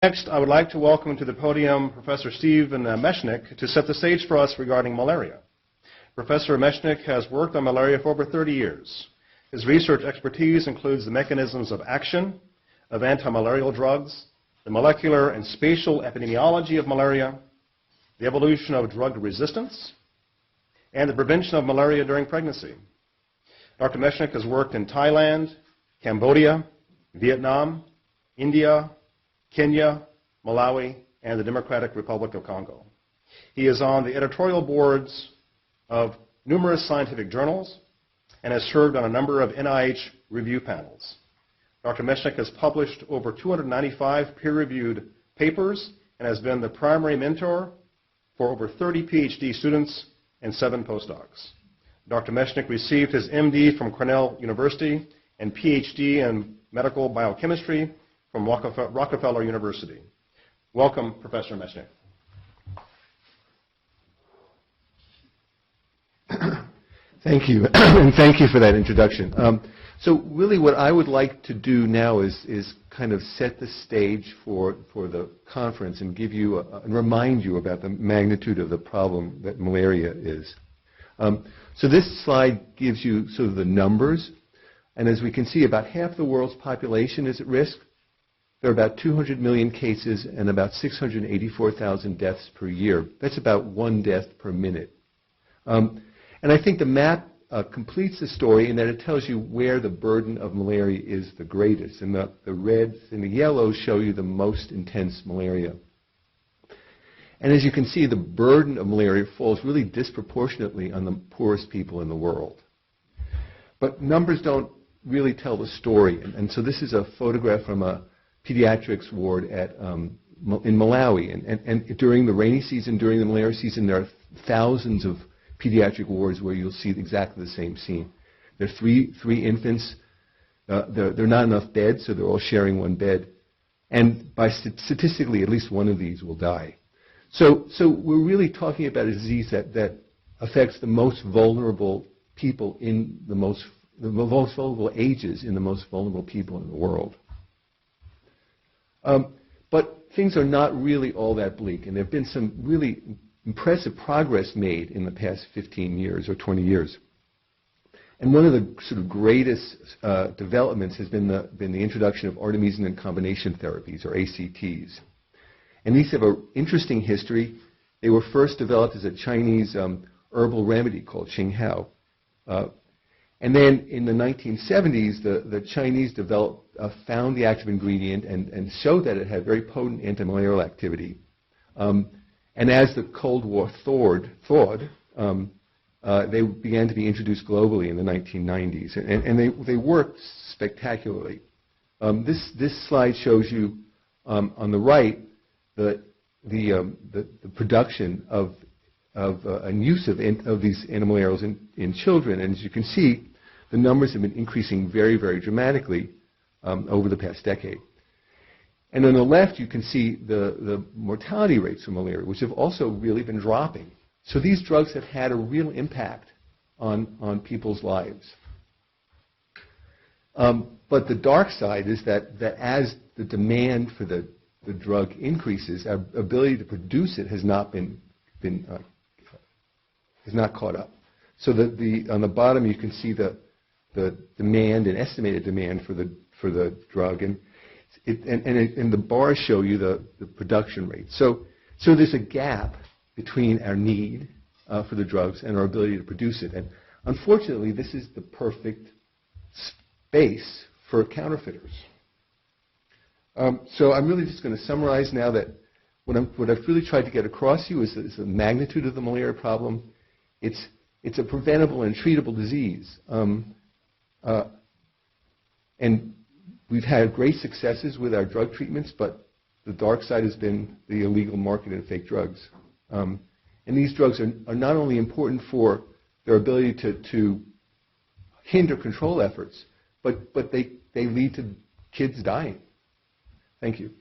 Next, I would like to welcome to the podium Professor Steve Meshnick to set the stage for us regarding malaria. Professor Meshnick has worked on malaria for over 30 years. His research expertise includes the mechanisms of action of anti-malarial drugs, the molecular and spatial epidemiology of malaria, the evolution of drug resistance, and the prevention of malaria during pregnancy. Dr. Meshnick has worked in Thailand, Cambodia, Vietnam, India, Kenya, Malawi, and the Democratic Republic of Congo. He is on the editorial boards of numerous scientific journals and has served on a number of NIH review panels. Dr. Meshnick has published over 295 peer-reviewed papers and has been the primary mentor for over 30 PhD students and 7 postdocs. Dr. Meshnick received his MD from Cornell University and PhD in medical biochemistry from Rockefeller University. Welcome, Professor Meshnick. Thank you, and thank you for that introduction. So really what I would like to do now is kind of set the stage for the conference and give you and remind you about the magnitude of the problem that malaria is. So this slide gives you sort of the numbers, and as we can see, about half the world's population is at risk. There are about 200 million cases and about 684,000 deaths per year. That's about 1 death per minute. And I think the map completes the story in that it tells you where the burden of malaria is the greatest. And the reds and the yellows show you the most intense malaria. And as you can see, the burden of malaria falls really disproportionately on the poorest people in the world. But numbers don't really tell the story. And so this is a photograph from a pediatrics ward in Malawi. And during the rainy season, during the malaria season, there are thousands of pediatric wards where you'll see exactly the same scene. There are three infants. There are not enough beds, so they're all sharing one bed. And statistically, at least one of these will die. So we're really talking about a disease that affects the most vulnerable people in the most vulnerable ages in the most vulnerable people in the world. But things are not really all that bleak, and there have been some really impressive progress made in the past 15 years or 20 years. And one of the sort of greatest developments has been the introduction of artemisinin and combination therapies, or ACTs. And these have an interesting history. They were first developed as a Chinese herbal remedy called Xinghao. And then in the 1970s, the Chinese found the active ingredient and showed that it had very potent antimalarial activity. And as the Cold War thawed, they began to be introduced globally in the 1990s, and they worked spectacularly. This slide shows you on the right the production of and use of these antimalarials in children, and as you can see, the numbers have been increasing very, very dramatically over the past decade. And on the left, you can see the mortality rates from malaria, which have also really been dropping. So these drugs have had a real impact on people's lives. But the dark side is that as the demand for the drug increases, our ability to produce it has not caught up. So on the bottom, you can see the demand and estimated demand for the drug, and the bars show you the production rate. So there's a gap between our need for the drugs and our ability to produce it. And unfortunately, this is the perfect space for counterfeiters. So I'm really just going to summarize now that what I've really tried to get across to you is the magnitude of the malaria problem. It's a preventable and treatable disease. And we've had great successes with our drug treatments, but the dark side has been the illegal market in fake drugs. And these drugs are not only important for their ability to hinder control efforts, but they lead to kids dying. Thank you.